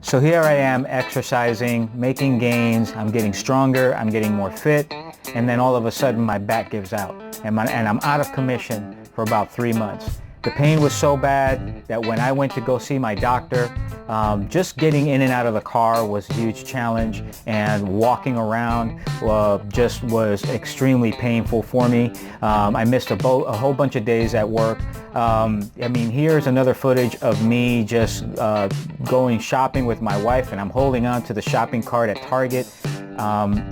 So here I am exercising, making gains, I'm getting stronger, I'm getting more fit, and then all of a sudden my back gives out and I'm out of commission for about 3 months. The pain was so bad that when I went to go see my doctor, just getting in and out of the car was a huge challenge, and walking around just was extremely painful for me. I missed a whole bunch of days at work. I mean, here's another footage of me just going shopping with my wife, and I'm holding on to the shopping cart at Target,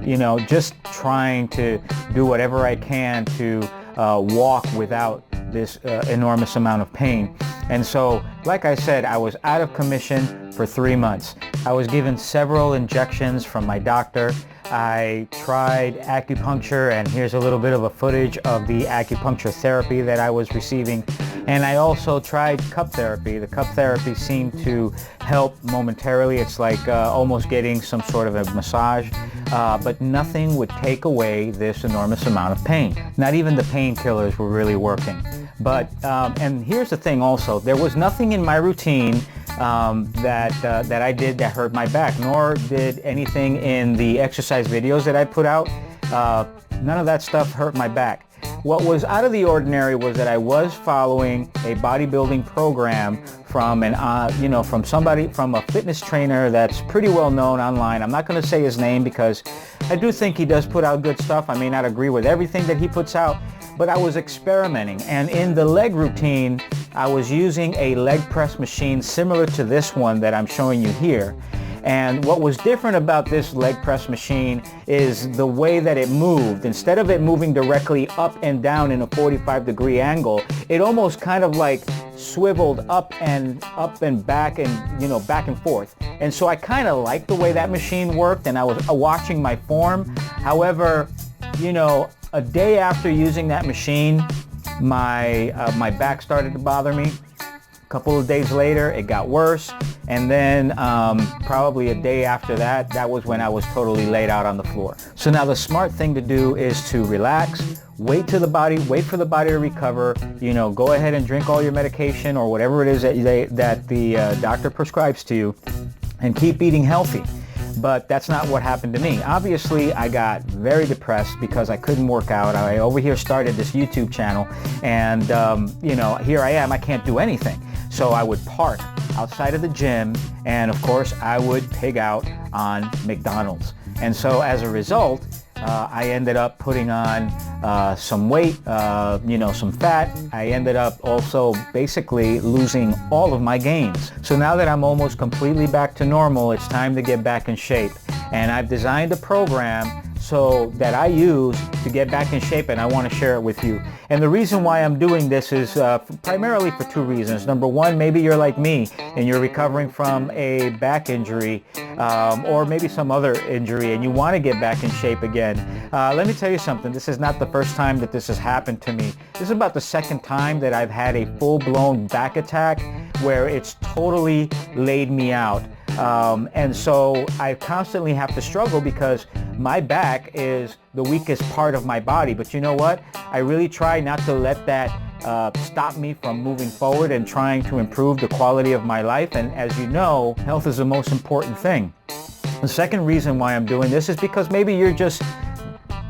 you know, just trying to do whatever I can to walk without this enormous amount of pain. And so, like I said, I was out of commission for 3 months. I was given several injections from my doctor. I tried acupuncture, and here's a little bit of a footage of the acupuncture therapy that I was receiving. And I also tried cup therapy. The cup therapy seemed to help momentarily. It's like almost getting some sort of a massage, but nothing would take away this enormous amount of pain. Not even the painkillers were really working. But, and here's the thing also, there was nothing in my routine that I did that hurt my back, nor did anything in the exercise videos that I put out. None of that stuff hurt my back. What was out of the ordinary was that I was following a bodybuilding program from from a fitness trainer that's pretty well known online. I'm not going to say his name because I do think he does put out good stuff. I may not agree with everything that he puts out, but I was experimenting. And in the leg routine, I was using a leg press machine similar to this one that I'm showing you here. And what was different about this leg press machine is the way that it moved. Instead of it moving directly up and down in a 45-degree angle, it almost kind of like swiveled up and back and, you know, back and forth. And so I kind of liked the way that machine worked, and I was watching my form. However, you know, a day after using that machine, my back started to bother me. A couple of days later, it got worse. And then probably a day after that, that was when I was totally laid out on the floor. So now the smart thing to do is to relax, wait for the body to recover, you know, go ahead and drink all your medication or whatever it is that the doctor prescribes to you, and keep eating healthy. But that's not what happened to me. Obviously, I got very depressed because I couldn't work out. I over here started this YouTube channel, and you know, here I am, I can't do anything. So I would park outside of the gym, and of course I would pig out on McDonald's. And so as a result, I ended up putting on some weight, you know, some fat. I ended up also basically losing all of my gains. So now that I'm almost completely back to normal, it's time to get back in shape. And I've designed a program so that I use to get back in shape, and I want to share it with you. And the reason why I'm doing this is primarily for 2 reasons. Number one, maybe you're like me and you're recovering from a back injury or maybe some other injury, and you want to get back in shape again. Let me tell you something. This is not the first time that this has happened to me. This is about the second time that I've had a full-blown back attack where it's totally laid me out. And so I constantly have to struggle because my back is the weakest part of my body. But you know what? I really try not to let that stop me from moving forward and trying to improve the quality of my life. And as you know, health is the most important thing. The second reason why I'm doing this is because maybe you're just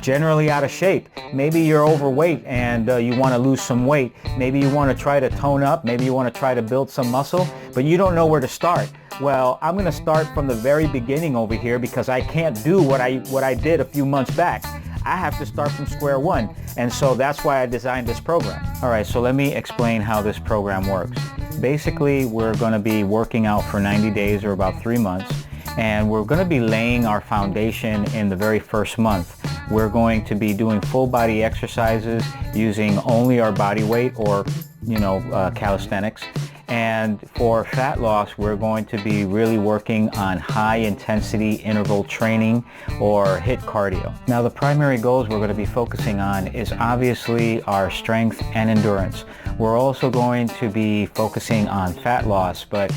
generally out of shape. Maybe you're overweight and you want to lose some weight. Maybe you want to try to tone up. Maybe you want to try to build some muscle, but you don't know where to start. Well, I'm going to start from the very beginning over here because I can't do what I did a few months back. I have to start from square one. And so that's why I designed this program. All right, so let me explain how this program works. Basically, we're going to be working out for 90 days or about 3 months. And we're going to be laying our foundation in the very first month. We're going to be doing full body exercises using only our body weight or, you know, calisthenics. And for fat loss, we're going to be really working on high intensity interval training or HIIT cardio. Now, the primary goals we're going to be focusing on is obviously our strength and endurance. We're also going to be focusing on fat loss, but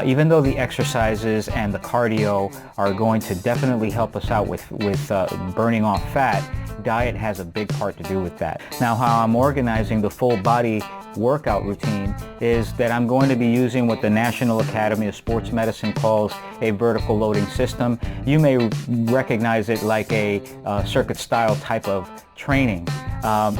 even though the exercises and the cardio are going to definitely help us out with burning off fat, diet has a big part to do with that. Now, how I'm organizing the full body workout routine is that I'm going to be using what the National Academy of Sports Medicine calls a vertical loading system. You may recognize it like a circuit style type of training.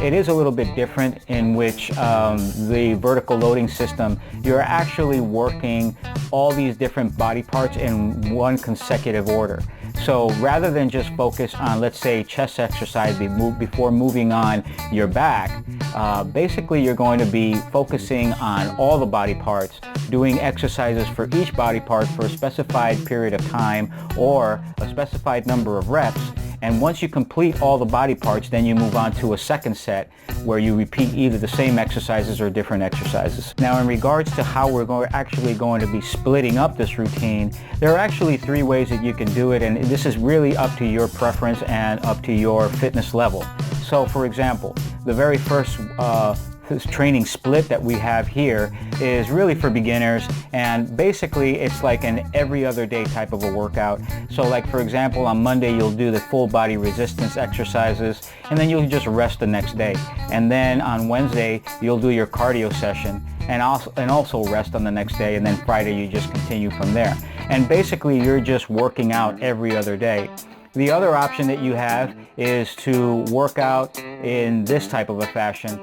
It is a little bit different in which the vertical loading system, you're actually working all these different body parts in one consecutive order. So rather than just focus on, let's say, chest exercise before moving on your back, basically you're going to be focusing on all the body parts, doing exercises for each body part for a specified period of time or a specified number of reps. And once you complete all the body parts, then you move on to a second set where you repeat either the same exercises or different exercises. Now, in regards to how we're actually going to be splitting up this routine, there are actually 3 ways that you can do it, and this is really up to your preference and up to your fitness level. So, for example, the very first this training split that we have here is really for beginners, and basically it's like an every other day type of a workout. So like, for example, on Monday you'll do the full body resistance exercises, and then you'll just rest the next day. And then on Wednesday you'll do your cardio session and also rest on the next day, and then Friday you just continue from there. And basically you're just working out every other day. The other option that you have is to work out in this type of a fashion,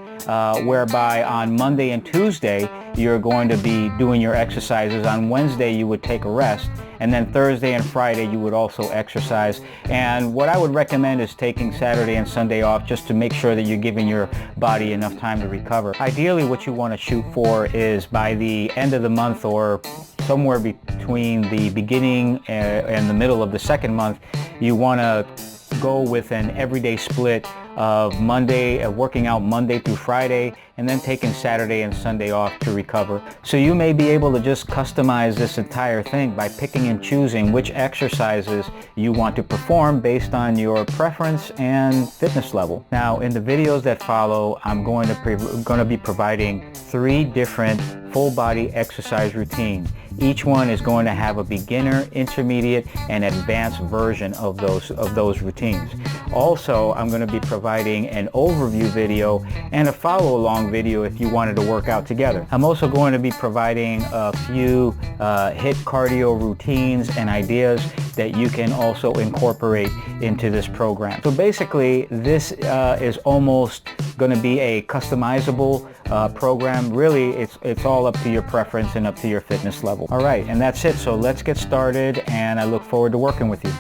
whereby on Monday and Tuesday you're going to be doing your exercises. On Wednesday you would take a rest, and then Thursday and Friday you would also exercise. And what I would recommend is taking Saturday and Sunday off, just to make sure that you're giving your body enough time to recover. Ideally, what you want to shoot for is by the end of the month, or somewhere between the beginning and the middle of the second month, you want to go with an everyday split of working out Monday through Friday, and then taking Saturday and Sunday off to recover. So you may be able to just customize this entire thing by picking and choosing which exercises you want to perform based on your preference and fitness level. Now, in the videos that follow, I'm going to be providing 3 different full body exercise routines. Each one is going to have a beginner, intermediate, and advanced version of those routines. Also, I'm going to be providing an overview video and a follow-along video if you wanted to work out together. I'm also going to be providing a few HIIT cardio routines and ideas that you can also incorporate into this program. So basically, this is almost going to be a customizable program. Really, it's all up to your preference and up to your fitness level. All right, and that's it. So let's get started, and I look forward to working with you.